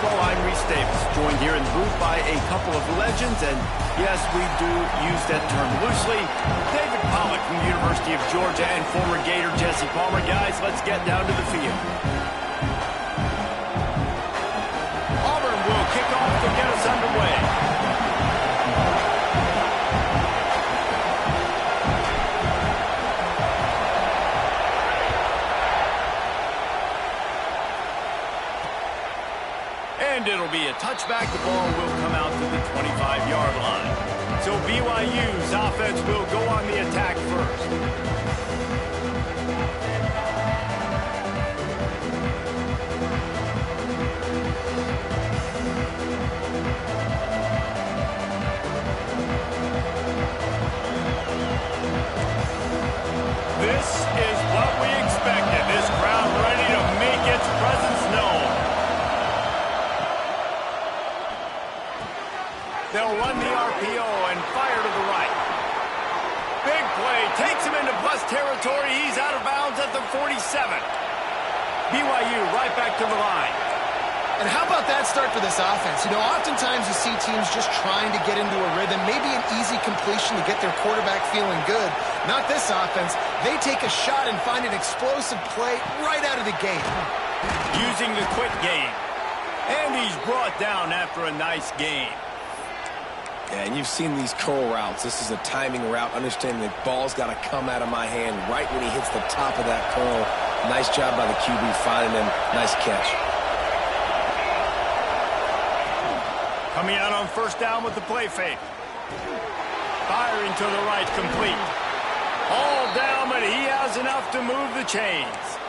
Buffalo, I'm Reese Davis, joined here in the booth by a couple of legends, and yes, we do use that term loosely. David Pollock from the University of Georgia and former Gator Jesse Palmer. Guys, let's get down to the field. Auburn will kick off to get us underway. And it'll be a touchback. The ball will come out to the 25-yard line. So BYU's offense will go on the attack first. This is what we expected. This crowd ready to make its presence known. They'll run the RPO and fire to the right. Big play. Takes him into bus territory. He's out of bounds at the 47. BYU right back to the line. And how about that start for this offense? You know, oftentimes you see teams just trying to get into a rhythm, maybe an easy completion to get their quarterback feeling good. Not this offense. They take a shot and find an explosive play right out of the gate. Using the quick game. And he's brought down after a nice game. Yeah, and you've seen these curl routes. This is a timing route, understanding the ball's got to come out of my hand right when he hits the top of that curl. Nice job by the QB finding him. Nice catch. Coming out on first down with the play fake. Firing to the right, complete. All down, but he has enough to move the chains.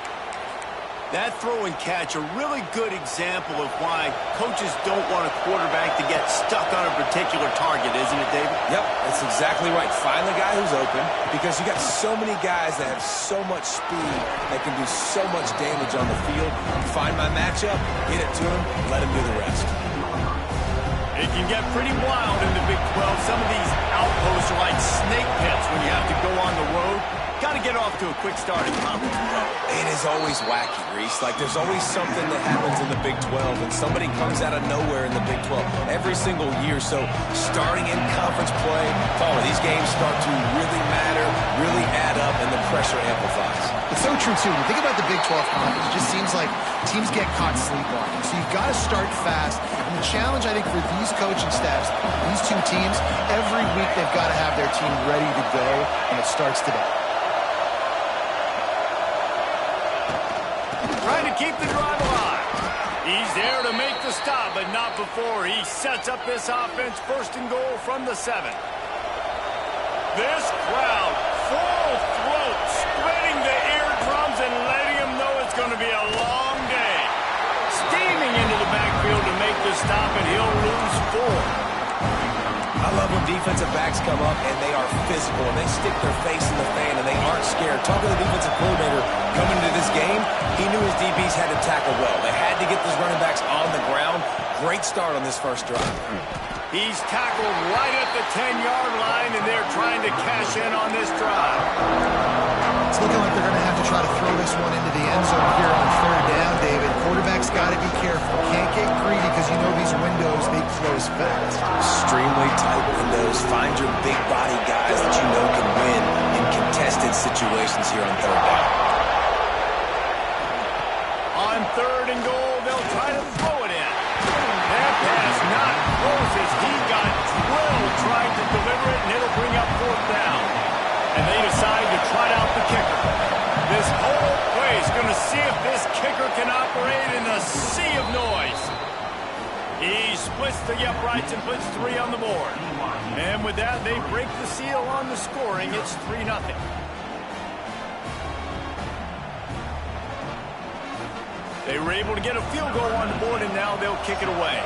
That throw and catch, a really good example of why coaches don't want a quarterback to get stuck on a particular target, isn't it, David? Yep, that's exactly right. Find the guy who's open, because you got so many guys that have so much speed that can do so much damage on the field. Find my matchup, get it to him, let him do the rest. It can get pretty wild in the Big 12. Some of these outposts are like snake pits when you have to go on the road. Got to get off to a quick start in conference play. It is always wacky, Reese. Like, there's always something that happens in the Big 12, and somebody comes out of nowhere in the Big 12 every single year. So starting in conference play, these games start to really matter, really add up, and the pressure amplifies. It's so true, too. When you think about the Big 12 conference, it just seems like teams get caught sleepwalking. So you've got to start fast. And the challenge, I think, for these coaching staffs, these two teams, every week they've got to have their team ready to go, and it starts today. Trying to keep the drive alive. He's there to make the stop, but not before he sets up this offense first and goal from the 7. This crowd, full throat, spreading the eardrums and letting him know it's going to be a long day. Steaming into the backfield to make the stop, and he'll lose 4. I love when defensive backs come up and they are physical and they stick their face in the fan and they aren't scared. Talking to the defensive coordinator coming into this game, he knew his DBs had to tackle well. They had to get those running backs on the ground. Great start on this first drive. He's tackled right at the 10-yard line, and they're trying to cash in on this drive. It's looking like they're going to have to try to throw this one into the end zone here on third down, David. Quarterback's got to be careful. Can't get greedy because you know these windows, they close fast. Extremely tight windows. Find your big body guys that you know can win in contested situations here on third down. On third and goal, they'll try to throw it in. That pass not close as he got drilled trying to deliver it, and it'll bring up fourth down. And they decide to trot out the kicker. This whole play is going to see if this kicker can operate in a sea of noise. He splits the uprights and puts 3 on the board. And with that, they break the seal on the scoring. It's 3-0. They were able to get a field goal on the board, and now they'll kick it away.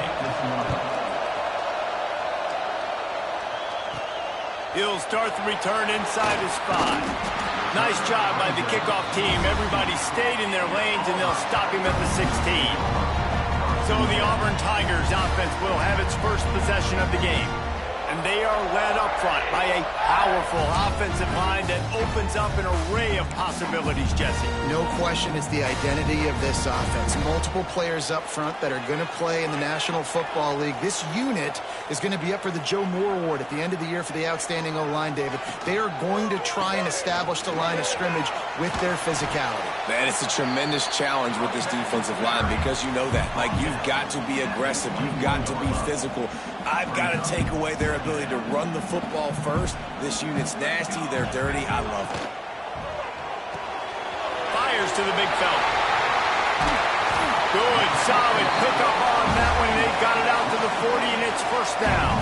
He'll start the return inside his 5. Nice job by the kickoff team. Everybody stayed in their lanes, and they'll stop him at the 16. So the Auburn Tigers offense will have its first possession of the game. And they are led up front by a powerful offensive line that opens up an array of possibilities, Jesse. No question it's the identity of this offense. Multiple players up front that are going to play in the National Football League. This unit is going to be up for the Joe Moore Award at the end of the year for the outstanding O-line, David. They are going to try and establish the line of scrimmage with their physicality. Man, it's a tremendous challenge with this defensive line because you know that. Like, you've got to be aggressive. You've got to be physical. I've got to take away their ability to run the football first. This unit's nasty. They're dirty. I love it. Fires to the big fella. Good, solid pickup on that one. They got it out to the 40, and it's first down.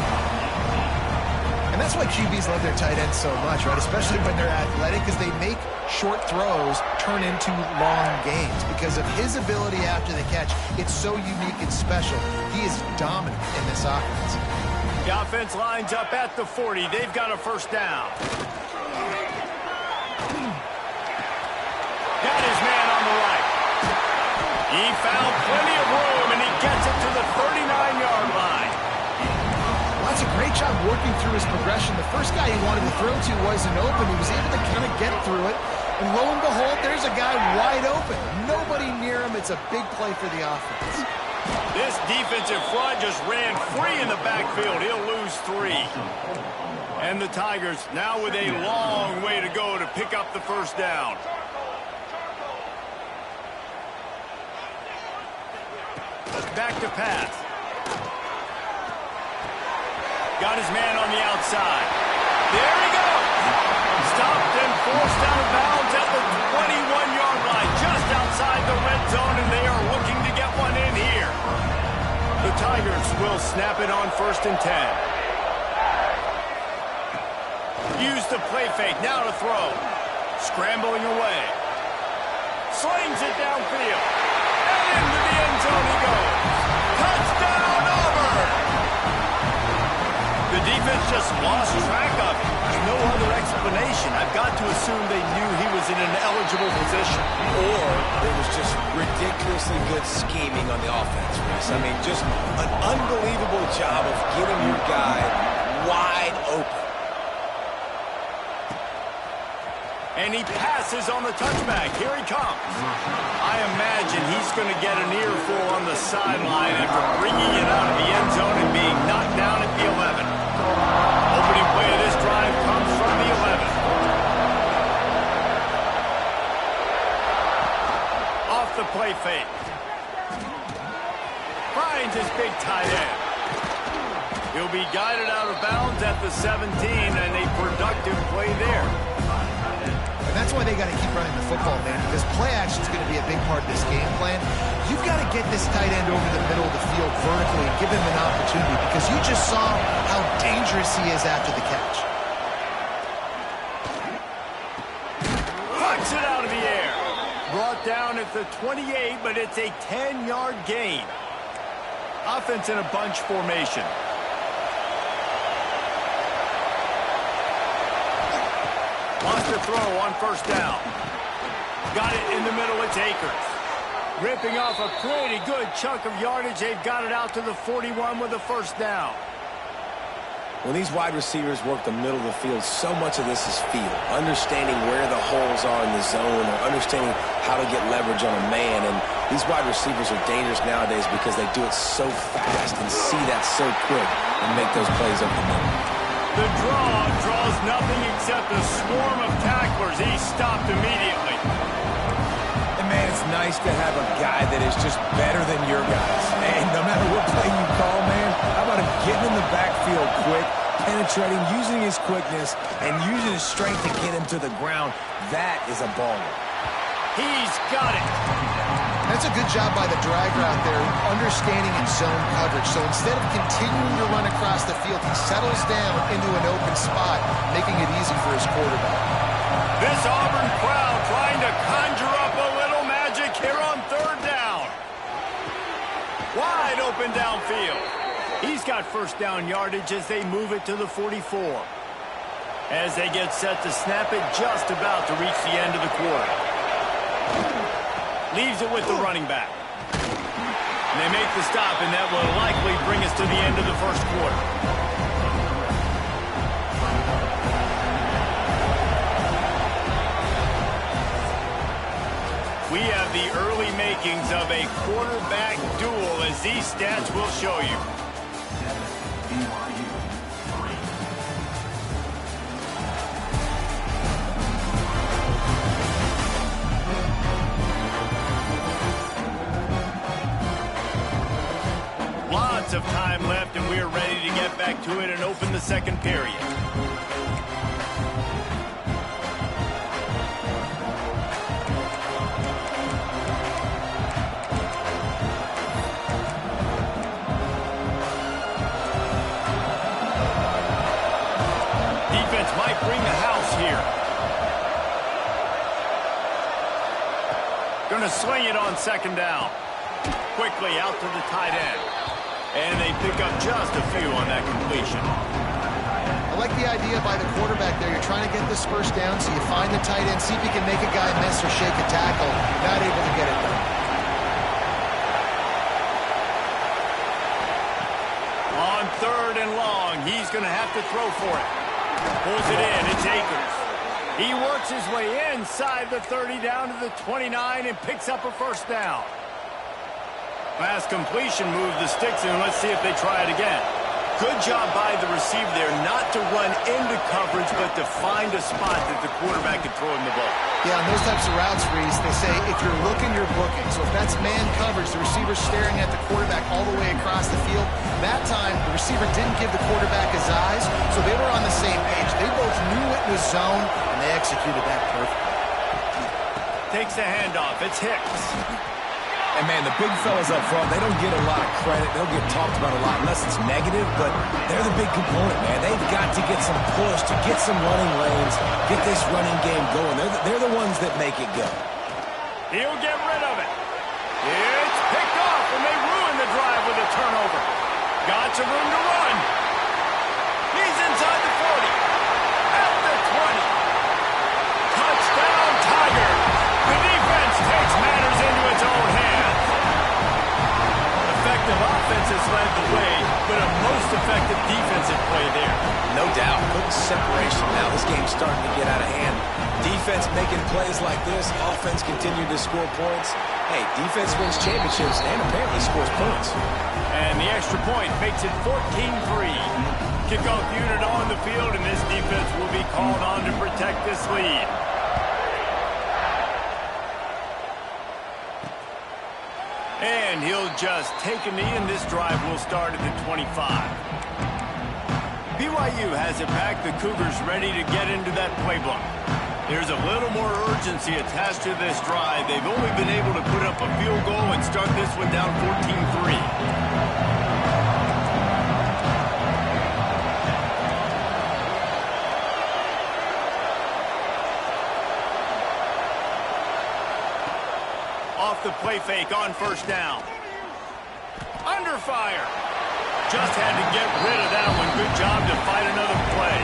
And that's why QBs love their tight ends so much, right? Especially when they're athletic, because they make short throws turn into long gains. Because of his ability after the catch, it's so unique and special. He is dominant in this offense. The offense lines up at the 40. They've got a first down. Got his man on the right. He found plenty of room, and he gets it to the 39-yard line. Well, that's a great job working through his progression. The first guy he wanted to throw to wasn't open. He was able to kind of get through it. And lo and behold, there's a guy wide open. Nobody near him. It's a big play for the offense. This defensive front just ran free in the backfield. He'll lose 3. And the Tigers now with a long way to go to pick up the first down. Back to pass. Got his man on the outside. There he goes. Stopped and forced out of bounds at the 21-yard line, just outside the red zone, and they are looking to get one in here. The Tigers will snap it on 1st and 10. Use the play fake, now to throw. Scrambling away. Slings it downfield. And into the end zone he goes. Touchdown, Auburn! The defense just lost track of it. There's no other explanation. I've got to assume they knew he was in an eligible position. Or it was just ridiculously good scheming on the offense, Reese. I mean, just an unbelievable job of getting your guy wide open. And he passes on the touchback. Here he comes. I imagine he's going to get an earful on the sideline after bringing it out of the end zone and being knocked down at the 11. Opening play of this drive comes from the 11. Off the play fake. Finds his big tight end. He'll be guided out of bounds at the 17, and a productive play there. And that's why they got to keep running the football, man, because play action is going to be a big part of this game plan. You've got to get this tight end over the middle of the field vertically and give him an opportunity, because you just saw how dangerous he is after the catch. Puts it out of the air. Brought down at the 28, but it's a 10-yard gain. Offense in a bunch formation. Wants to throw on 1st down. Got it in the middle, it's Akers. Ripping off a pretty good chunk of yardage. They've got it out to the 41 with a 1st down. When these wide receivers work the middle of the field, so much of this is feel. Understanding where the holes are in the zone, or understanding how to get leverage on a man. And these wide receivers are dangerous nowadays because they do it so fast and see that so quick and make those plays up the middle. The draw draws nothing except a swarm of tacklers. He's stopped immediately. And, man, it's nice to have a guy that is just better than your guys. And no matter what play you call, man, how about him getting in the backfield quick, penetrating, using his quickness, and using his strength to get him to the ground. That is a baller. He's got it. That's a good job by the drag route there, understanding its zone coverage. So instead of continuing to run across the field, he settles down into an open spot, making it easy for his quarterback. This Auburn crowd trying to conjure up a little magic here on 3rd down. Wide open downfield. He's got 1st down yardage as they move it to the 44. As they get set to snap it, just about to reach the end of the quarter. Leaves it with the running back. And they make the stop, and that will likely bring us to the end of the 1st quarter. makings of a quarterback duel, as these stats will show you. Lots of time left, and we are ready to get back to it and open the second period. Defense might bring the house here. Gonna swing it on second down. Quickly out to the tight end. And they pick up just a few on that completion. I like the idea by the quarterback there. You're trying to get this first down, so you find the tight end, see if you can make a guy miss or shake a tackle. Not able to get it done. On third and long, he's going to have to throw for it. Pulls it in. It's Akers. He works his way inside the 30 down to the 29 and picks up a first down. Pass completion, move the sticks, and let's see if they try it again. Good job by the receiver there not to run into coverage, but to find a spot that the quarterback can throw him the ball. Yeah, on those types of routes, Reese, they say if you're looking, you're booking. So if that's man coverage, the receiver's staring at the quarterback all the way across the field. That time, the receiver didn't give the quarterback his eyes, so they were on the same page. They both knew it was zone, and they executed that perfectly. Takes the handoff. It's Hicks. And, man, the big fellas up front, they don't get a lot of credit. They'll get talked about a lot unless it's negative, but they're the big component, man. They've got to get some push, to get some running lanes, get this running game going. They're the ones that make it go. He'll get rid of it. It's picked off, and they ruin the drive with a turnover. Got some room to run. He's inside the 40. At the 20. Touchdown, Tigers. The defense takes matters into its own hands. Effective offense has led the way, but a most effective defensive play there. No doubt. Good separation now. This game's starting to get out of hand. Defense making plays like this. Offense continuing to score points. Hey, defense wins championships and apparently scores points. And the extra point makes it 14-3. Kickoff unit on the field, and this defense will be called on to protect this lead. And he'll just take a knee, and this drive will start at the 25. BYU has it back. The Cougars ready to get into that playbook. There's a little more urgency attached to this drive. They've only been able to put up a field goal and start this one down 14-3. Off the play fake on first down. Under fire. Just had to get rid of that one. Good job to fight another play.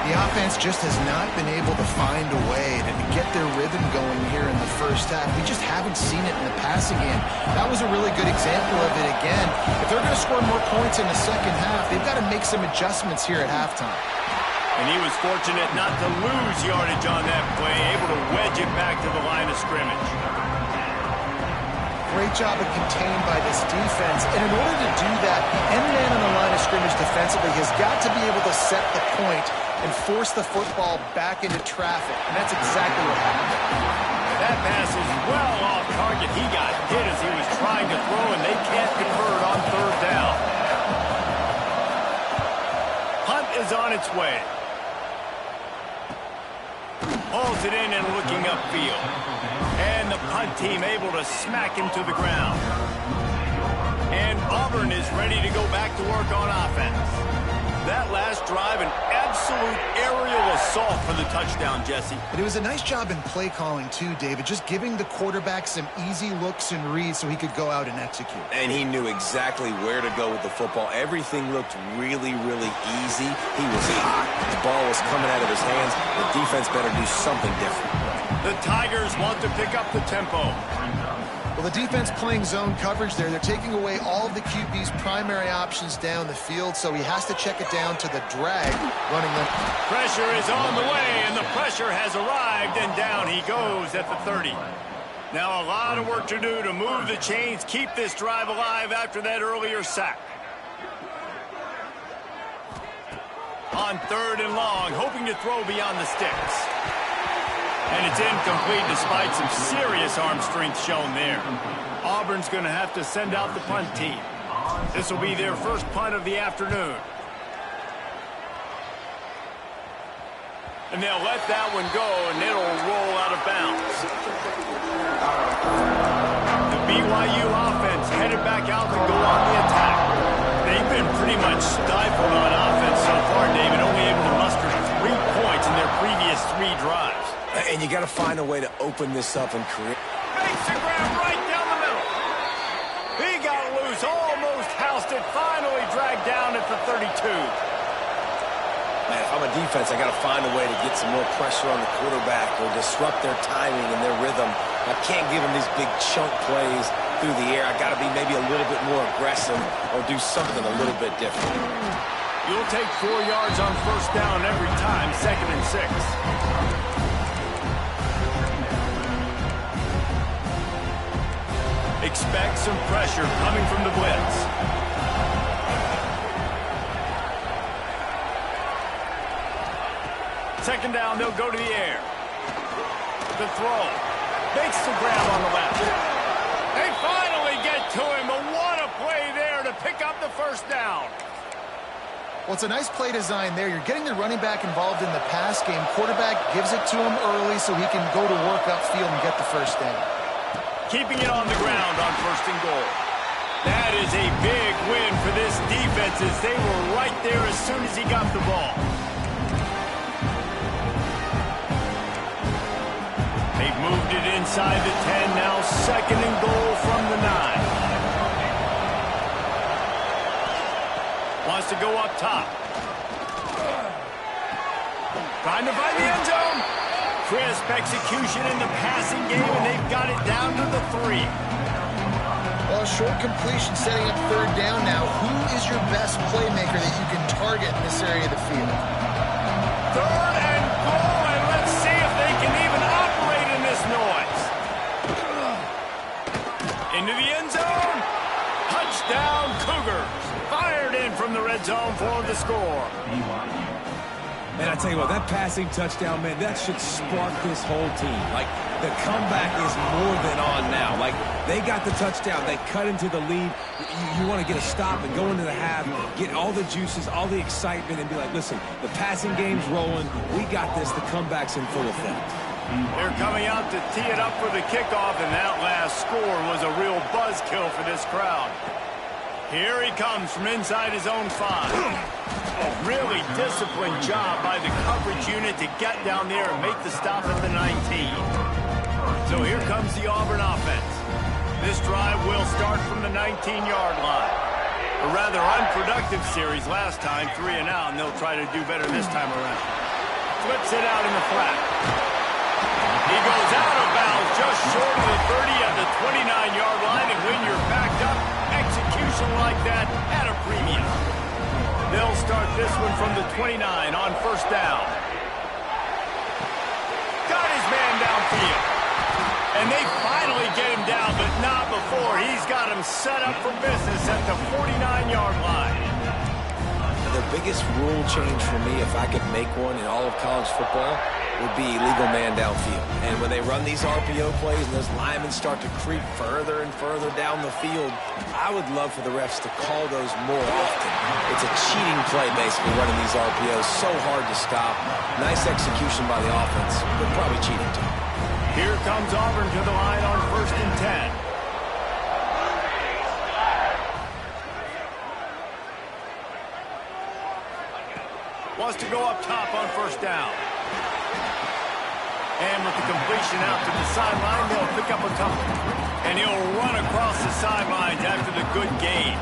The offense just has not been able to find a way to get their rhythm going here in the first half. We just haven't seen it in the passing game. That was a really good example of it again. If they're going to score more points in the second half, they've got to make some adjustments here at halftime. And he was fortunate not to lose yardage on that play, able to wedge it back to the line of scrimmage. Great job of contained by this defense. And in order to do that, the end man on the line of scrimmage defensively has got to be able to set the point and force the football back into traffic. And that's exactly what happened. That pass is well off target. He got hit as he was trying to throw, and they can't convert on third down. Hunt is on its way. Hauls it in and looking upfield. And the punt team able to smack him to the ground. And Auburn is ready to go back to work on offense. That last drive, an absolute aerial assault for the touchdown, Jesse. But it was a nice job in play calling too, David, just giving the quarterback some easy looks and reads so he could go out and execute. And he knew exactly where to go with the football. Everything looked really, really easy. He was hot. The ball was coming out of his hands. The defense better do something different. The Tigers want to pick up the tempo. Well, the defense playing zone coverage there. They're taking away all of the QB's primary options down the field, so he has to check it down to the drag running them. Pressure is on the way, and the pressure has arrived, and down he goes at the 30. Now a lot of work to do to move the chains, keep this drive alive after that earlier sack. On 3rd and long, hoping to throw beyond the sticks. And it's incomplete despite some serious arm strength shown there. Auburn's going to have to send out the punt team. This will be their first punt of the afternoon. And they'll let that one go, and it'll roll out of bounds. The BYU offense headed back out to go on the attack. They've been pretty much stifled on offense so far, David, only able to muster 3 points in their previous 3 drives. And you got to find a way to open this up and create. Makes the grab right down the middle. He got loose, almost housed it, finally dragged down at the 32. Man, if I'm a defense, I got to find a way to get some more pressure on the quarterback or disrupt their timing and their rhythm. I can't give them these big chunk plays through the air. I got to be maybe a little bit more aggressive or do something a little bit different. You'll take 4 yards on 1st down every time, 2nd and 6. Expect some pressure coming from the blitz. Second down, they'll go to the air. The throw. Makes the grab on the left. They finally get to him, but what a play there to pick up the 1st down. Well, it's a nice play design there. You're getting the running back involved in the pass game. Quarterback gives it to him early so he can go to work upfield and get the 1st down. Keeping it on the ground on 1st and goal. That is a big win for this defense as they were right there as soon as he got the ball. They've moved it inside the 10, now 2nd and goal from the 9. Wants to go up top. Trying to find the end zone. Crisp execution in the passing game, and they've got it down to the 3. Well, short completion setting up 3rd down now. Who is your best playmaker that you can target in this area of the field? 3rd and goal, and let's see if they can even operate in this noise. Into the end zone. Touchdown, Cougars. Fired in from the red zone for the score. Man, I tell you what, that passing touchdown, man, that should spark this whole team. Like, the comeback is more than on now. Like, they got the touchdown. They cut into the lead. You want to get a stop and go into the half, get all the juices, all the excitement, and be like, listen, the passing game's rolling. We got this. The comeback's in full effect. They're coming out to tee it up for the kickoff, and that last score was a real buzzkill for this crowd. Here he comes from inside his own 5. A really disciplined job by the coverage unit to get down there and make the stop at the 19. So here comes the Auburn offense. This drive will start from the 19-yard line. A rather unproductive series last time, 3 and out, and they'll try to do better this time around. Flips it out in the flat. He goes out of bounds just short of the 30 at the 29-yard line, and when you're backed up, execution like that at a premium. They'll start this one from the 29 on 1st down. Got his man downfield. And they finally get him down, but not before. He's got him set up for business at the 49-yard line. The biggest rule change for me, if I could make one in all of college football, would be illegal man downfield. And when they run these RPO plays and those linemen start to creep further and further down the field, I would love for the refs to call those more often. It's a cheating play, basically, running these RPOs. So hard to stop. Nice execution by the offense, but probably cheating too. Here comes Auburn to the line on 1st and 10. Wants to go up top on 1st down. And with the completion out to the sideline, they'll pick up a couple. And he'll run across the sidelines after the good gain.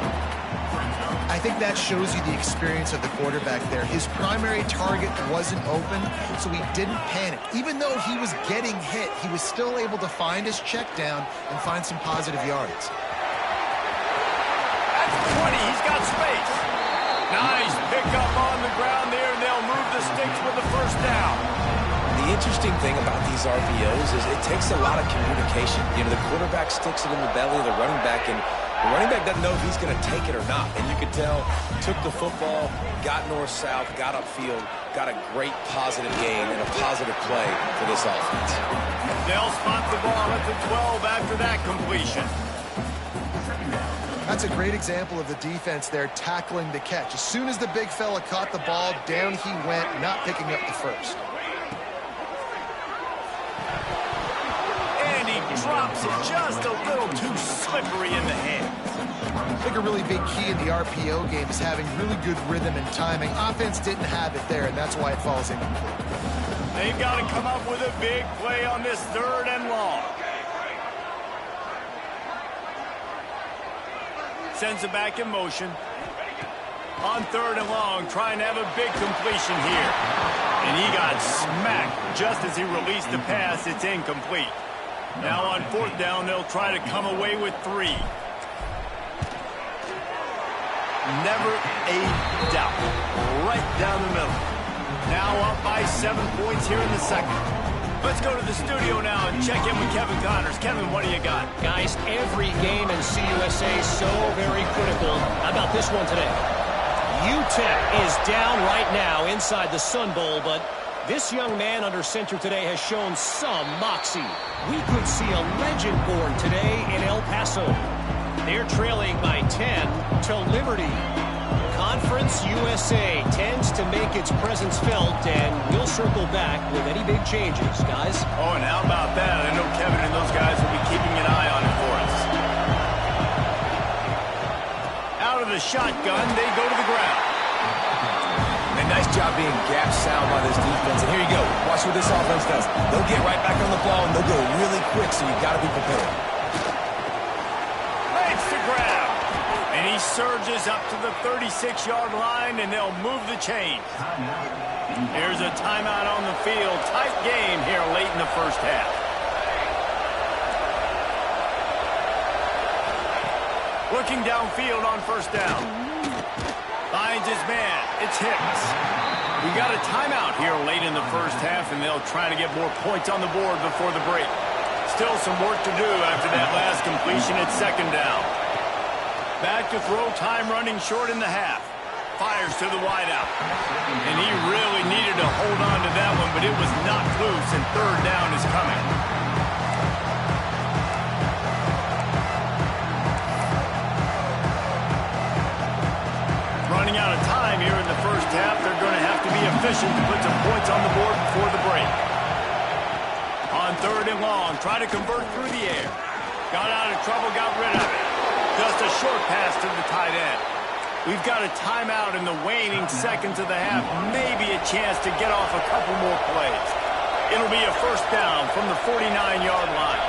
I think that shows you the experience of the quarterback there. His primary target wasn't open, so he didn't panic. Even though he was getting hit, he was still able to find his check down and find some positive yards. That's 20. He's got space. Nice pickup on the ground there, and they'll move the sticks with the 1st down. The interesting thing about these RPOs is it takes a lot of communication. You know, the quarterback sticks it in the belly of the running back, and the running back doesn't know if he's going to take it or not. And you can tell, took the football, got north-south, got upfield, got a great positive gain and a positive play for this offense. They'll spot the ball at the 12 after that completion. That's a great example of the defense there tackling the catch. As soon as the big fella caught the ball, down he went, not picking up the first. And he drops it just a little too slippery in the hands. I think a really big key in the RPO game is having really good rhythm and timing. Offense didn't have it there, and that's why it falls incomplete. They've got to come up with a big play on this 3rd and long. Sends it back in motion. On 3rd and long, trying to have a big completion here. And he got smacked just as he released the pass. It's incomplete. Now on 4th down, they'll try to come away with 3. Never a doubt. Right down the middle. Now up by 7 points here in the 2nd. Let's go to the studio now and check in with Kevin Connors. Kevin, what do you got? Guys, every game in CUSA is so very critical. How about this one today? UTEP is down right now inside the Sun Bowl, but this young man under center today has shown some moxie. We could see a legend born today in El Paso. They're trailing by 10 to Liberty. Conference USA tends to make its presence felt, and we'll circle back with any big changes, guys. Oh, and how about that? I know Kevin and those guys will be keeping an eye on it for us. Out of the shotgun, they go to the ground. And nice job being gap sound by this defense. And here you go. Watch what this offense does. They'll get right back on the ball, and they'll go really quick, so you've got to be prepared. Makes the grab. And he surges up to the 36-yard line, and they'll move the chains. Here's a timeout on the field. Tight game here late in the first half. Looking downfield on 1st down. Finds his man. It's Hicks. We got a timeout here late in the first half, and they'll try to get more points on the board before the break. Still some work to do after that last completion at 2nd down. Back to throw, time running short in the half. Fires to the wideout. And he really needed to hold on to that one, but it was knocked loose, and 3rd down is coming. Running out of time here in the first half. They're going to have to be efficient to put some points on the board before the break. On 3rd and long, try to convert through the air. Got out of trouble, got rid of it. Just a short pass to the tight end. We've got a timeout in the waning seconds of the half. Maybe a chance to get off a couple more plays. It'll be a 1st down from the 49-yard line.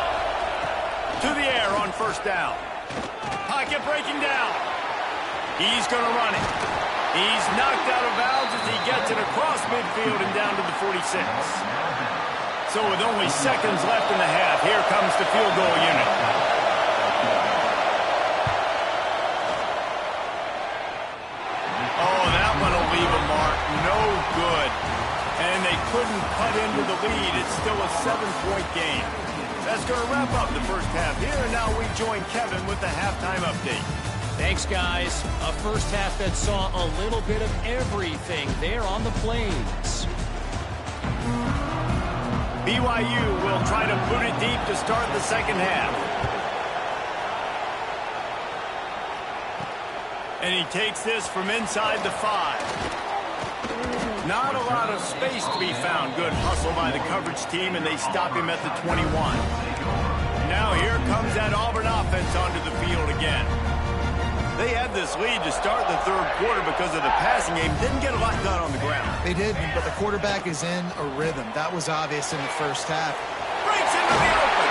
To the air on 1st down. Pocket breaking down. He's going to run it. He's knocked out of bounds as he gets it across midfield and down to the 46. So with only seconds left in the half, here comes the field goal unit. Oh, that one will leave a mark. No good. And they couldn't cut into the lead. It's still a 7-point game. That's going to wrap up the first half here. And now we join Kevin with the halftime update. Thanks, guys. A first half that saw a little bit of everything there on the Plains. BYU will try to boot it deep to start the second half. And he takes this from inside the 5. Not a lot of space to be found. Good hustle by the coverage team, and they stop him at the 21. Now here comes that Auburn offense onto the field again. They had this lead to start the 3rd quarter because of the passing game. Didn't get a lot done on the ground. They did, but the quarterback is in a rhythm. That was obvious in the first half. Breaks into the open.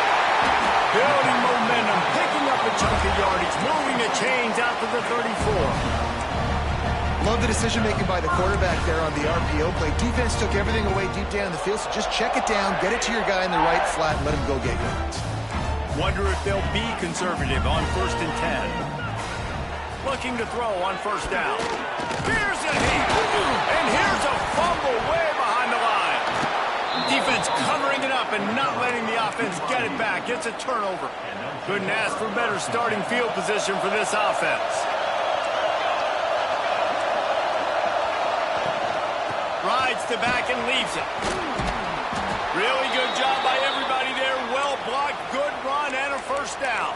Building momentum, picking up a chunk of yardage, moving the chains out to the 34. Love the decision-making by the quarterback there on the RPO play. Defense took everything away deep down in the field, so just check it down, get it to your guy in the right flat, and let him go get yards. Wonder if they'll be conservative on 1st and 10. Looking to throw on 1st down. Here's a hit. And here's a fumble way behind the line. Defense offense get it back. It's a turnover. Couldn't ask for better starting field position for this offense. Rides the back and leaves it. Really good job by everybody there. Well blocked, good run, and a first down.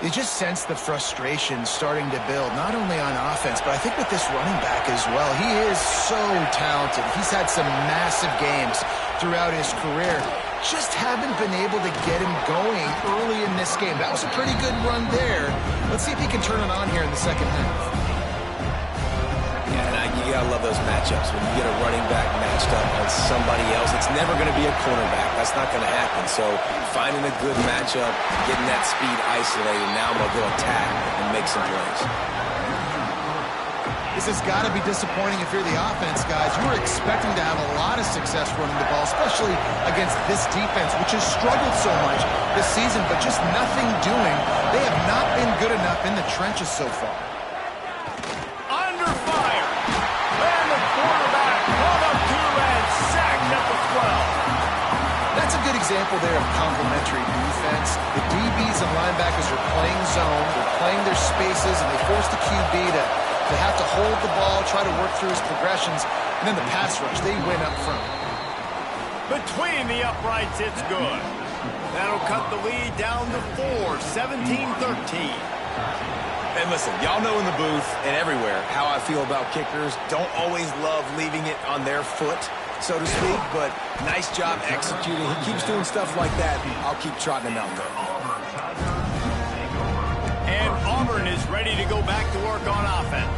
You just sense the frustration starting to build, not only on offense, but I think with this running back as well. He is so talented. He's had some massive games throughout his career. Just haven't been able to get him going early in this game. That was a pretty good run there. Let's see if he can turn it on here in the second half. Yeah, and you gotta love those matchups. When you get a running back matched up on somebody else, it's never going to be a cornerback. That's not going to happen. So finding a good matchup, getting that speed isolated, now I'm going to go attack and make some plays. This has got to be disappointing if you're the offense, guys. You were expecting to have a lot of success running the ball, especially against this defense, which has struggled so much this season, but just nothing doing. They have not been good enough in the trenches so far. That's a good example there of complementary defense. The DBs and linebackers are playing zone, they're playing their spaces, and they force the QB to have to hold the ball, try to work through his progressions, and then the pass rush, they win up front. Between the uprights, it's good. That'll cut the lead down to 4, 17-13. And listen, y'all know in the booth and everywhere how I feel about kickers. Don't always love leaving it on their foot, so to speak, but nice job executing. He keeps doing stuff like that. I'll keep trotting him out there. And Auburn is ready to go back to work on offense.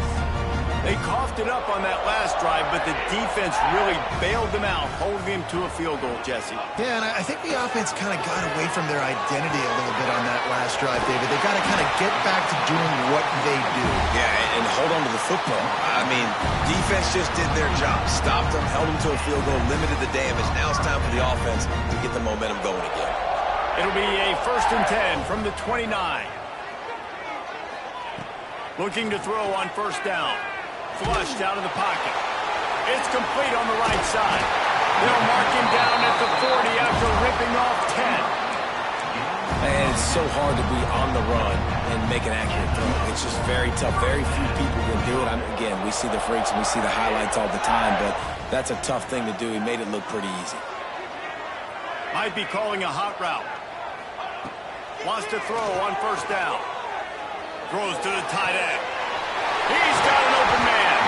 They coughed it up on that last drive, but the defense really bailed them out, holding them to a field goal, Jesse. Yeah, and I think the offense kind of got away from their identity a little bit on that last drive, David. They got to kind of get back to doing what they do. Yeah, and hold on to the football. I mean, defense just did their job. Stopped them, held them to a field goal, limited the damage. Now it's time for the offense to get the momentum going again. It'll be a 1st and 10 from the 29. Looking to throw on first down. Flushed out of the pocket. It's complete on the right side. They'll mark him down at the 40 after ripping off 10. And it's so hard to be on the run and make an accurate throw. It's just very tough. Very few people can do it. Again, we see the freaks and we see the highlights all the time, but that's a tough thing to do. He made it look pretty easy. Might be calling a hot route. Wants to throw on first down. Throws to the tight end. He's got an open man.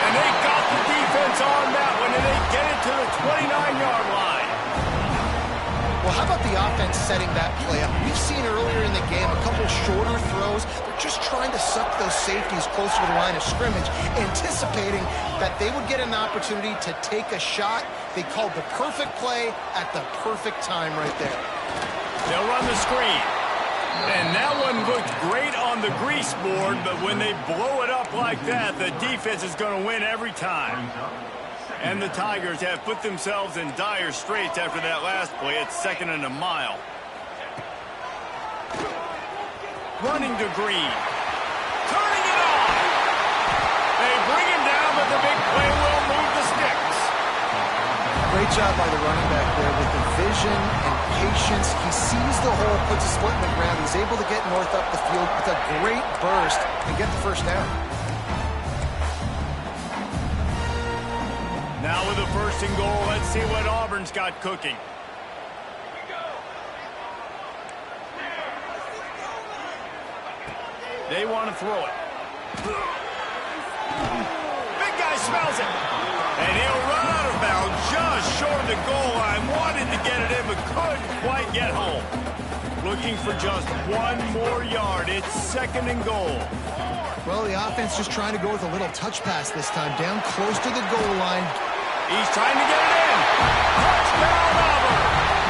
And they got the defense on that one, and they get it to the 29-yard line. Well, how about the offense setting that play up? We've seen earlier in the game a couple shorter throws. They're just trying to suck those safeties closer to the line of scrimmage, anticipating that they would get an opportunity to take a shot. They called the perfect play at the perfect time right there. They'll run the screen. And that one looked great on the grease board, but when they blow it up like that, the defense is going to win every time. And the Tigers have put themselves in dire straits after that last play. It's 2nd and a mile. Running to Green. Turning it on. They bring him down, but the big play will move the sticks. Great job by the running back there with the vision and patience. He sees the hole, puts a split in the ground. He's able to get north up the field with a great burst and get the first down. Now with a 1st and goal, let's see what Auburn's got cooking. They want to throw it. Big guy smells it. And he'll run out of bounds just short of the goal line. Wanted to get it in, but couldn't quite get home. Looking for just 1 more yard. It's 2nd and goal. Well, the offense just trying to go with a little touch pass this time, down close to the goal line. He's trying to get it in. Touchdown, Auburn.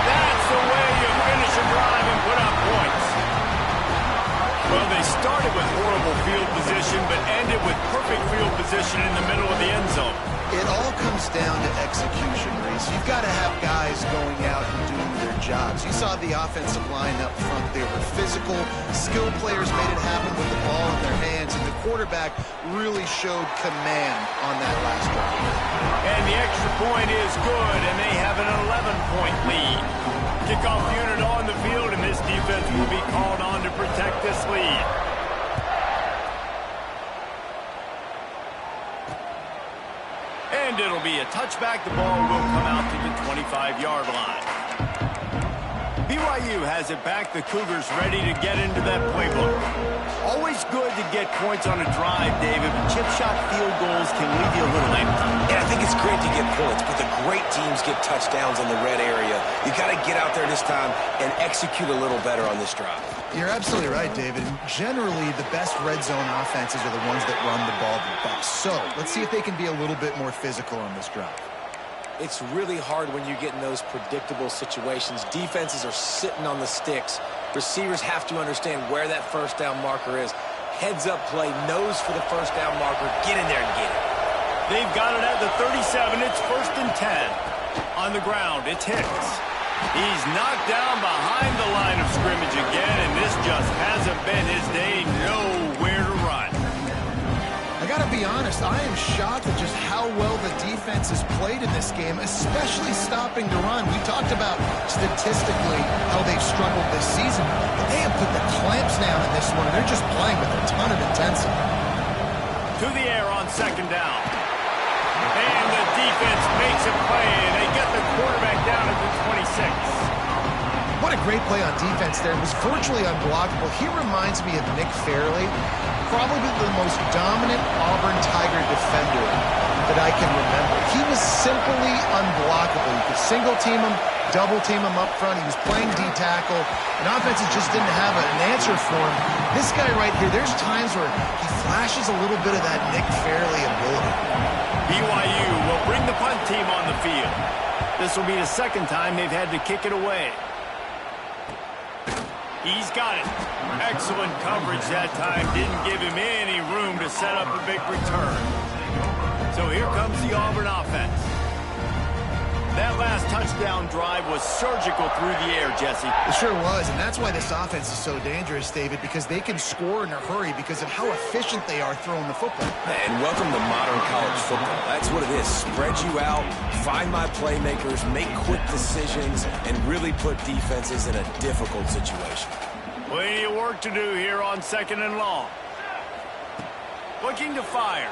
That's the way you finish a drive and put up points. Well, they started with horrible field position, but ended with perfect field position in the middle of the end zone. It all comes down to execution, Reese. You've got to have guys going out and doing their jobs. You saw the offensive line up front. They were physical. Skilled players made it happen with the ball in their hands, and the quarterback really showed command on that last drive. And the extra point is good, and they have an 11-point lead. Kickoff unit on the field, and this defense will be called on to protect this lead. And it'll be a touchback. The ball will come out to the 25-yard line. BYU has it back. The Cougars ready to get into that playbook. Always good to get points on a drive, David, but chip shot field goals can leave you a little empty. Yeah, I think it's great to get points, but the great teams get touchdowns in the red area. You got to get out there this time and execute a little better on this drive. You're absolutely right, David. Generally, the best red zone offenses are the ones that run the ball the best. So let's see if they can be a little bit more physical on this drive. It's really hard when you get in those predictable situations. Defenses are sitting on the sticks. Receivers have to understand where that first down marker is. Heads up play, nose for the first down marker. Get in there and get it. They've got it at the 37. It's 1st and 10. On the ground, it's Hicks. He's knocked down behind the line of scrimmage again, and this just hasn't been his day. Nowhere to run. I gotta be honest, I am shocked at just how well the defense has played in this game, especially stopping the run. We talked about statistically how they've struggled this season, but they have put the clamps down in this one, and they're just playing with a ton of intensity. To the air on 2nd down. And the defense makes a play, and they get the quarterback down at the 26. What a great play on defense there. It was virtually unblockable. He reminds me of Nick Fairley, probably the most dominant Auburn Tiger defender that I can remember. He was simply unblockable. You could single team him, double team him up front. He was playing D-tackle, and offenses just didn't have an answer for him. This guy right here, there's times where he flashes a little bit of that Nick Fairley ability. BYU will bring the punt team on the field. This will be the 2nd time they've had to kick it away. He's got it. Excellent coverage that time. Didn't give him any room to set up a big return. So here comes the Auburn offense. That last touchdown drive was surgical through the air, Jesse. It sure was, and that's why this offense is so dangerous, David, because they can score in a hurry because of how efficient they are throwing the football. And welcome to modern college football. That's what it is. Spread you out, find my playmakers, make quick decisions, and really put defenses in a difficult situation. Plenty of work to do here on 2nd and long. Looking to fire.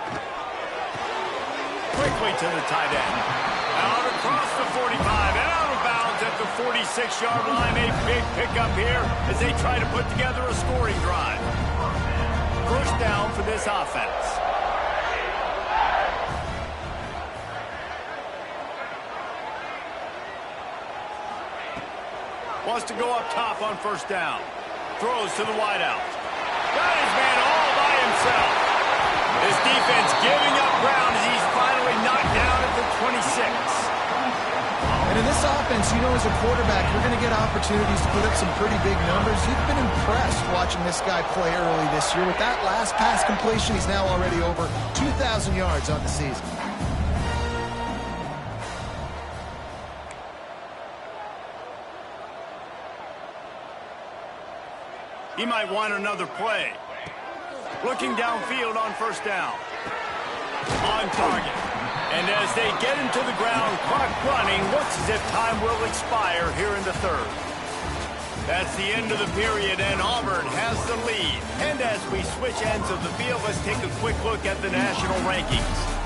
Quickly to the tight end. Out across the 45 and out of bounds at the 46-yard line. A big pickup here as they try to put together a scoring drive. 1st down for this offense. Wants to go up top on 1st down. Throws to the wideout. Got his man all by himself. This defense giving up ground as he's finally knocked down at the 26. And in this offense, you know, as a quarterback, you're going to get opportunities to put up some pretty big numbers. You've been impressed watching this guy play early this year. With that last pass completion, he's now already over 2,000 yards on the season. He might want another play. Looking downfield on 1st down. On target. And as they get him to the ground, clock running, looks as if time will expire here in the 3rd. That's the end of the period, and Auburn has the lead. And as we switch ends of the field, let's take a quick look at the national rankings.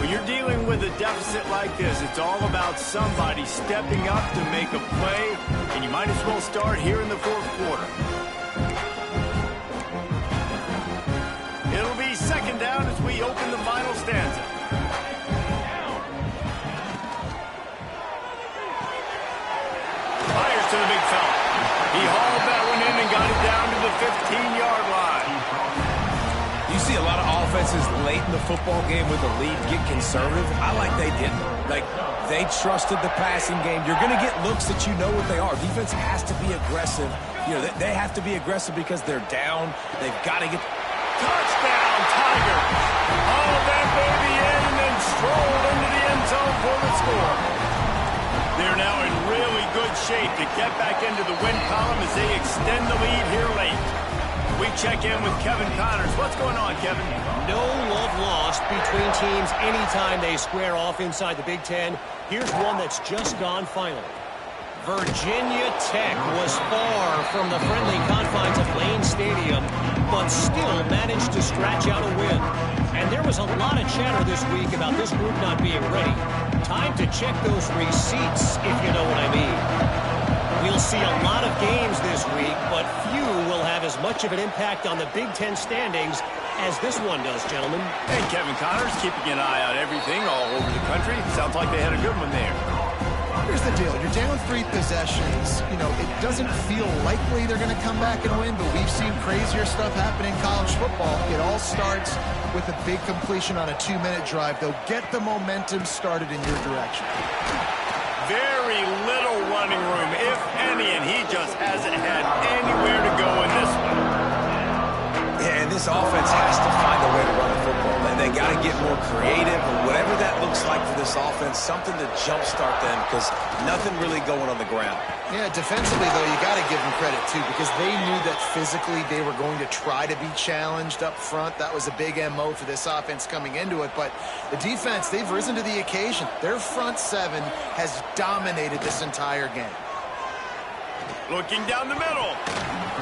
You're dealing with a deficit like this, it's all about somebody stepping up to make a play, and you might as well start here in the 4th quarter. It'll be 2nd down as we open the final stanza. Fires to the big fella. He hauled that one in and got it down to the 15-yard line. You see a lot of offenses late in the football game with a lead get conservative. I like they didn't. Like, they trusted the passing game. You're going to get looks that you know what they are. Defense has to be aggressive. You know, they have to be aggressive because they're down. They've got to get... Touchdown, Tigers. Hauled that baby in and then strolled into the end zone for the score. They're now in really good shape to get back into the win column as they extend the lead here late. We We check in with Kevin Connors. What's going on, Kevin? No love lost between teams anytime they square off inside the Big Ten. Here's one that's just gone final. Virginia Tech was far from the friendly confines of Lane Stadium, but still managed to scratch out a win. And there was a lot of chatter this week about this group not being ready. Time to check those receipts, if you know what I mean. We'll see a lot of games this week, but few will have as much of an impact on the Big Ten standings as this one does, gentlemen. Hey, Kevin Connors, keeping an eye on everything all over the country. Sounds like they had a good one there. Here's the deal. You're down 3 possessions. You know, it doesn't feel likely they're going to come back and win, but we've seen crazier stuff happen in college football. It all starts with a big completion on a 2-minute drive. They'll get the momentum started in your direction. Very little running room, if any, and he just hasn't had anywhere to go in this one. Yeah, and this offense has to find a way to run the football. And they got to get more creative, but whatever that looks like for this offense, something to jumpstart them, because nothing really going on the ground. Yeah, defensively, though, you got to give them credit, too, because they knew that physically they were going to try to be challenged up front. That was a big MO for this offense coming into it. But the defense, they've risen to the occasion. Their front 7 has dominated this entire game. Looking down the middle.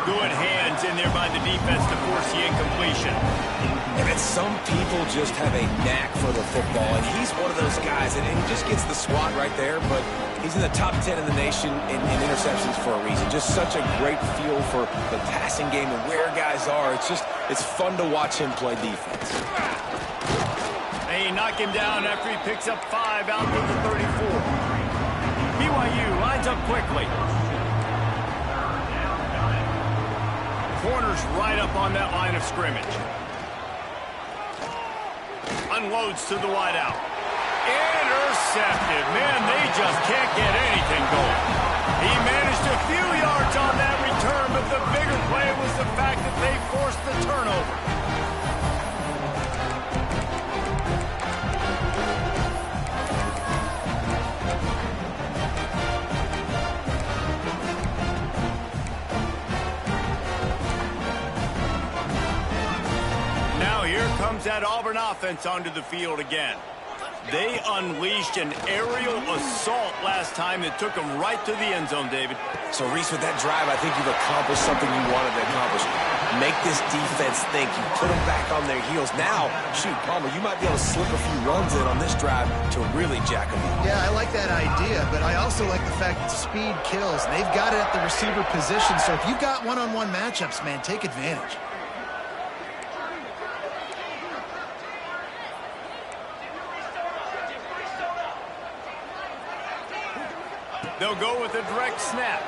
Good hands in there by the defense to force the incompletion. And some people just have a knack for the football, and he's one of those guys, and he just gets the swat right there, but he's in the top 10 in the nation in interceptions for a reason. Just such a great feel for the passing game and where guys are. It's fun to watch him play defense. They knock him down after he picks up 5 out to the 34. BYU lines up quickly. Corners right up on that line of scrimmage. Unloads to the wideout. Intercepted. Man, they just can't get anything going. He managed a few yards on that return, but the bigger play was the fact that they forced the turnover. Comes that Auburn offense onto the field again. They unleashed an aerial assault last time that took them right to the end zone, David. So, Reese, with that drive, I think you've accomplished something you wanted to accomplish. Make this defense think. You put them back on their heels. Now, shoot, Palmer, you might be able to slip a few runs in on this drive to really jack them up. Yeah, I like that idea, but I also like the fact that speed kills. They've got it at the receiver position, so if you've got one-on-one matchups, man, take advantage. They'll go with a direct snap.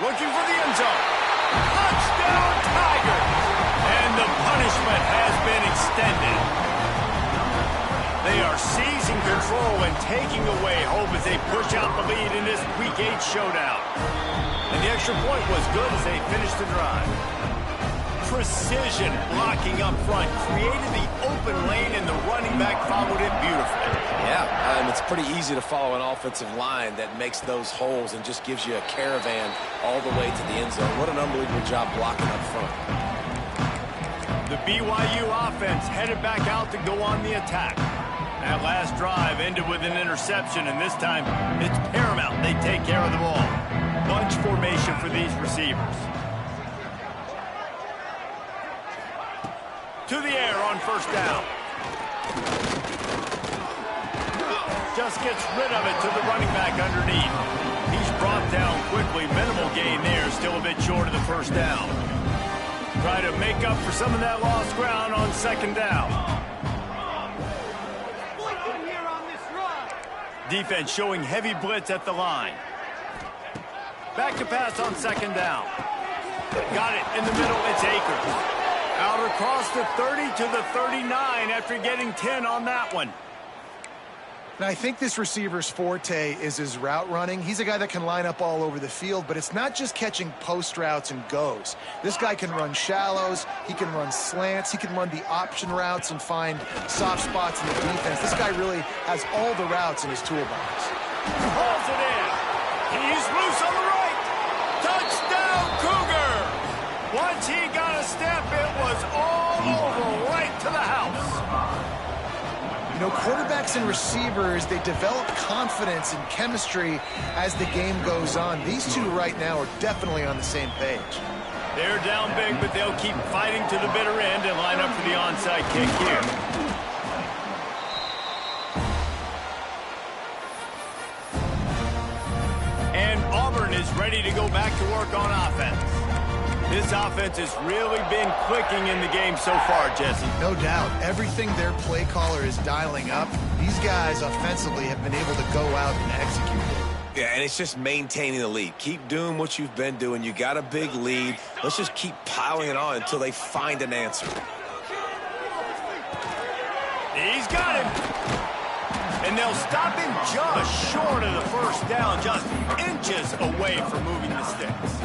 Looking for the end zone. Touchdown, Tigers! And the punishment has been extended. They are seizing control and taking away hope as they push out the lead in this Week 8 showdown. And the extra point was good as they finished the drive. Precision blocking up front created the open lane, and the running back followed it beautifully. Yeah, and it's pretty easy to follow an offensive line that makes those holes and just gives you a caravan all the way to the end zone. What an unbelievable job blocking up front. The BYU offense headed back out to go on the attack. That last drive ended with an interception, and this time it's paramount they take care of the ball. Bunch formation for these receivers. To the air on first down. Just gets rid of it to the running back underneath. He's brought down quickly. Minimal gain there. Still a bit short of the first down. Try to make up for some of that lost ground on second down. Defense showing heavy blitz at the line. Back to pass on second down. Got it in the middle. It's Akers. Out across the 30 to the 39 after getting 10 on that one. And I think this receiver's forte is his route running. He's a guy that can line up all over the field, but it's not just catching post routes and goes. This guy can run shallows, he can run slants, he can run the option routes and find soft spots in the defense. This guy really has all the routes in his toolbox. Pulls it in. He's loose on the right. Touchdown, Cougar. Once he got a step quarterbacks and receivers, they develop confidence and chemistry as the game goes on. These two right now are definitely on the same page. They're down big, but they'll keep fighting to the bitter end and line up for the onside kick here. And Auburn is ready to go back to work on offense. This offense has really been clicking in the game so far, Jesse. No doubt. Everything their play caller is dialing up, these guys offensively have been able to go out and execute it. Yeah, and it's just maintaining the lead. Keep doing what you've been doing. You got a big lead. Let's just keep piling it on until they find an answer. He's got him. And they'll stop him just short of the first down, just inches away from moving the sticks.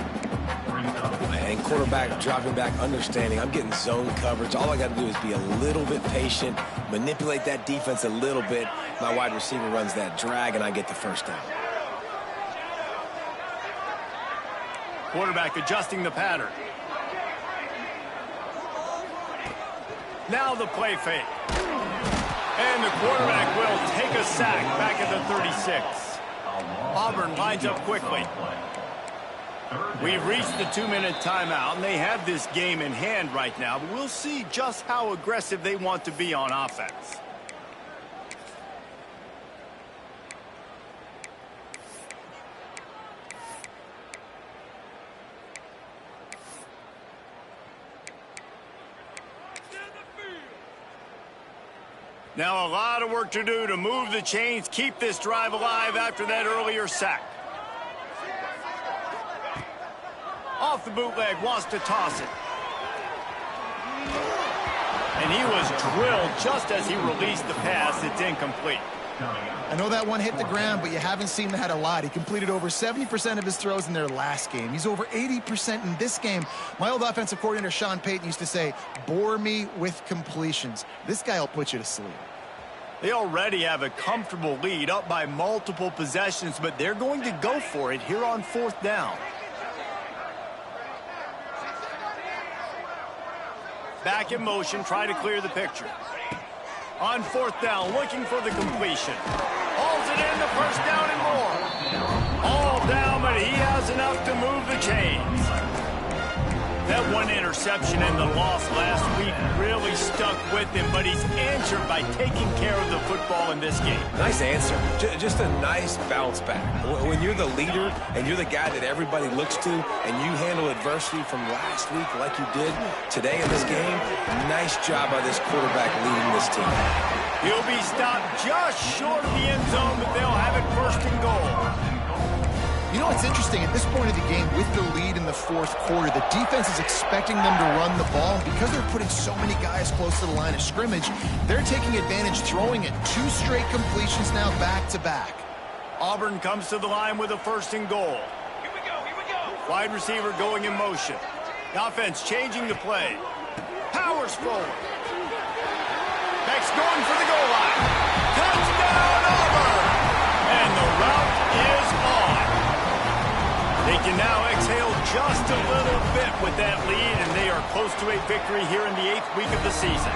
And quarterback dropping back, understanding I'm getting zone coverage. All I got to do is be a little bit patient, manipulate that defense a little bit. My wide receiver runs that drag, and I get the first down. Quarterback adjusting the pattern. Now the play fake. And the quarterback will take a sack back at the 36. Auburn lines up quickly. We've reached the 2-minute timeout, and they have this game in hand right now, but we'll see just how aggressive they want to be on offense. Now a lot of work to do to move the chains, keep this drive alive after that earlier sack. Off the bootleg, wants to toss it. And he was drilled just as he released the pass. It's incomplete. I know that one hit the ground, but you haven't seen that a lot. He completed over 70% of his throws in their last game. He's over 80% in this game. My old offensive coordinator, Sean Payton, used to say, bore me with completions. This guy will put you to sleep. They already have a comfortable lead, up by multiple possessions, but they're going to go for it here on 4th down. Back in motion, try to clear the picture. On 4th down, looking for the completion. Hauls it in, the first down and more. All down, but he has enough to move the chains. That one interception and the loss last week really stuck with him, but he's answered by taking care of the football in this game. Nice answer. Just a nice bounce back. When you're the leader and you're the guy that everybody looks to and you handle adversity from last week like you did today in this game, nice job by this quarterback leading this team. He'll be stopped just short of the end zone, but they'll have it 1st and goal. You know, it's interesting. At this point of the game, with the lead in the 4th quarter, the defense is expecting them to run the ball. Because they're putting so many guys close to the line of scrimmage, they're taking advantage, throwing it 2 straight completions now back-to-back. Auburn comes to the line with a 1st and goal. Here we go. Wide receiver going in motion. The offense changing the play. Powers forward. Next going for the goal line. Touchdown, Auburn! And the route is on. They can now exhale just a little bit with that lead, and they are close to a victory here in the 8th week of the season.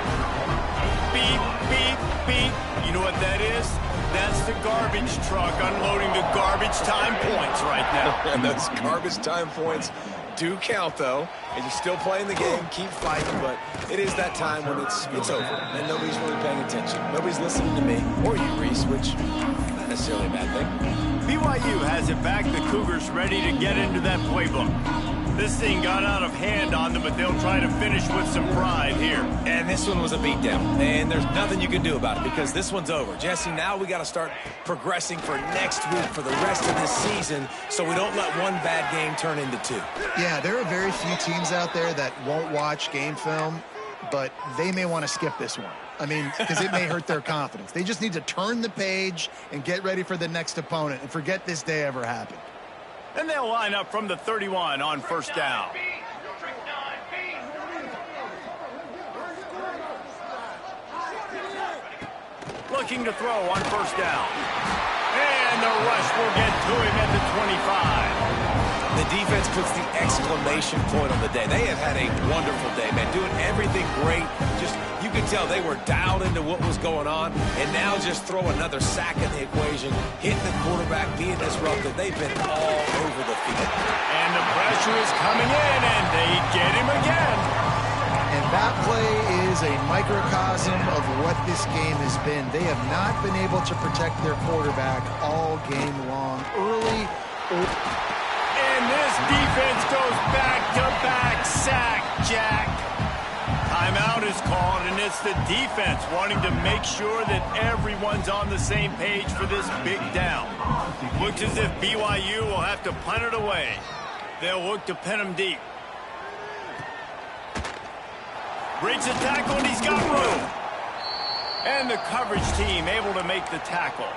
Beep, beep, beep. You know what that is? That's the garbage truck unloading the garbage time points right now. And those garbage time points do count, though. And you're still playing the game, keep fighting, but it is that time when it's over, and nobody's really paying attention. Nobody's listening to me, or you, Reese, which is not necessarily a bad thing. BYU has it back. The Cougars ready to get into that playbook. This thing got out of hand on them, but they'll try to finish with some pride here. And this one was a beatdown, and there's nothing you can do about it because this one's over. Jesse, now we got to start progressing for next week for the rest of this season so we don't let one bad game turn into 2. Yeah, there are very few teams out there that won't watch game film, but they may want to skip this one. I mean, because it may hurt their confidence. They just need to turn the page and get ready for the next opponent and forget this day ever happened. And they'll line up from the 31 on 1st down. Looking to throw on 1st down. And the rush will get to him at the 25. the defense puts the exclamation point on the day. They have had a wonderful day, man, doing everything great. Just, you could tell they were dialed into what was going on, and now just throw another sack in the equation, hitting the quarterback, being disruptive. They've been all over the field. And the pressure is coming in, and they get him again. And that play is a microcosm of what this game has been. They have not been able to protect their quarterback all game long. Early. And this defense goes back-to-back sack, Jack. Timeout is called, and it's the defense wanting to make sure that everyone's on the same page for this big down. Looks as if BYU will have to punt it away. They'll look to pin him deep. Breaks the tackle, and he's got room. And the coverage team able to make the tackle.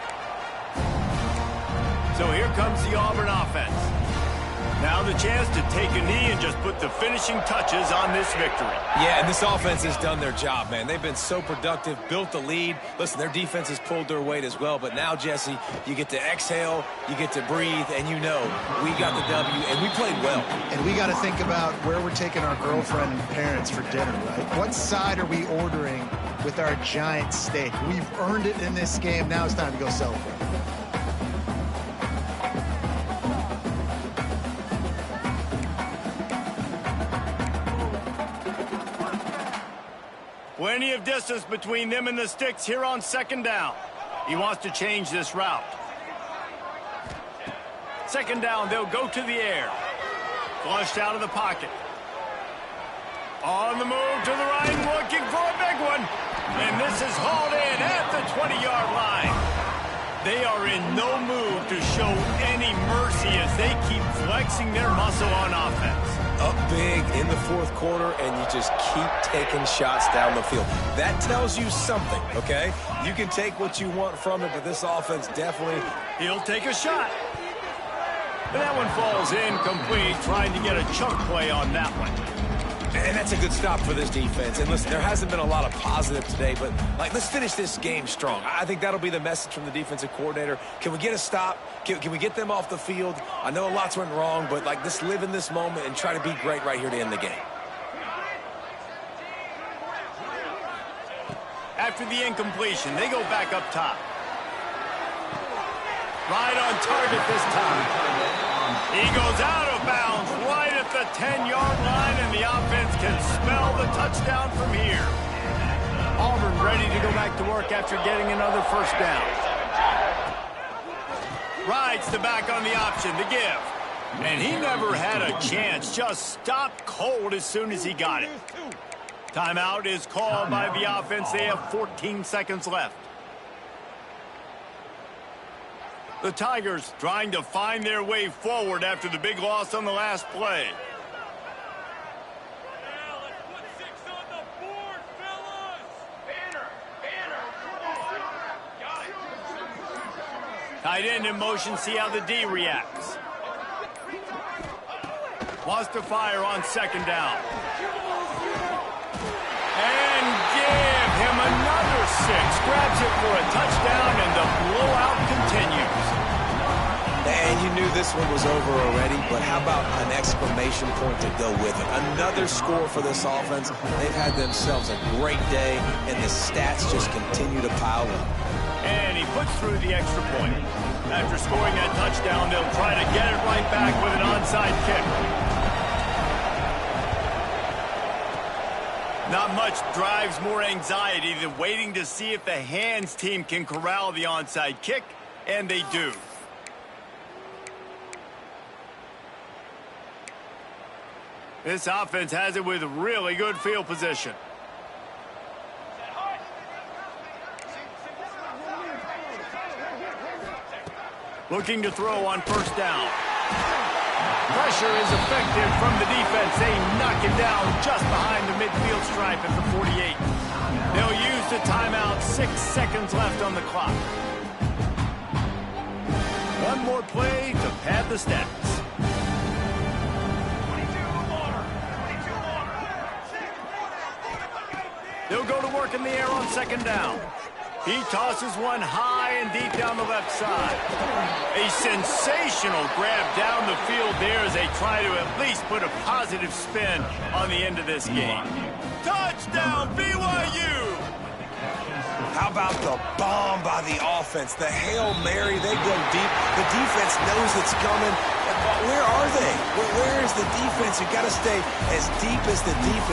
So here comes the Auburn offense. Now the chance to take a knee and just put the finishing touches on this victory. Yeah, and this offense has done their job, man. They've been so productive, built the lead. Listen, their defense has pulled their weight as well. But now, Jesse, you get to exhale, you get to breathe, and you know we got the W, and we played well. And we got to think about where we're taking our girlfriend and parents for dinner, right? What side are we ordering with our giant steak? We've earned it in this game. Now it's time to go celebrate. Plenty of distance between them and the sticks here on second down. He wants to change this route. Second down, they'll go to the air. Flushed out of the pocket. On the move to the right, looking for a big one. And this is hauled in at the 20-yard line. They are in no mood to show any mercy as they keep flexing their muscle on offense. Up big in the fourth quarter, and you just keep taking shots down the field. That tells you something, okay? You can take what you want from it, but this offense definitely... He'll take a shot. And that one falls incomplete, trying to get a chunk play on that one. And that's a good stop for this defense. And listen, there hasn't been a lot of positive today, but let's finish this game strong. I think that'll be the message from the defensive coordinator. Can we get a stop? Can we get them off the field? I know lots went wrong, but let's live in this moment and try to be great right here to end the game. After the incompletion, they go back up top. Right on target this time. He goes out of bounds right at the 10-yard line, and the offense can smell the touchdown from here. Auburn ready to go back to work after getting another first down. Rides the back on the option to give. And he never had a chance, just stopped cold as soon as he got it. Timeout is called by the offense. They have 14 seconds left. The Tigers trying to find their way forward after the big loss on the last play. Tight end in motion, see how the D reacts. Wants to fire on second down. And give him another 6. Grabs it for a touchdown, and the blowout continues. And you knew this one was over already, but how about an exclamation point to go with it? Another score for this offense. They've had themselves a great day, and the stats just continue to pile up. And he puts through the extra point. After scoring that touchdown, they'll try to get it right back with an onside kick. Not much drives more anxiety than waiting to see if the hands team can corral the onside kick, and they do. This offense has it with really good field position. Looking to throw on first down. Pressure is effective from the defense. They knock him down just behind the midfield stripe at the 48. They'll use the timeout. 6 seconds left on the clock. One more play to pad the stats. They'll go to work in the air on second down. He tosses one high, man deep down the left side. A sensational grab down the field there as they try to at least put a positive spin on the end of this game. Touchdown, BYU! How about the bomb by the offense? The Hail Mary, they go deep. The defense knows it's coming. But where are they? Where is the defense? You got to stay as deep as the defense.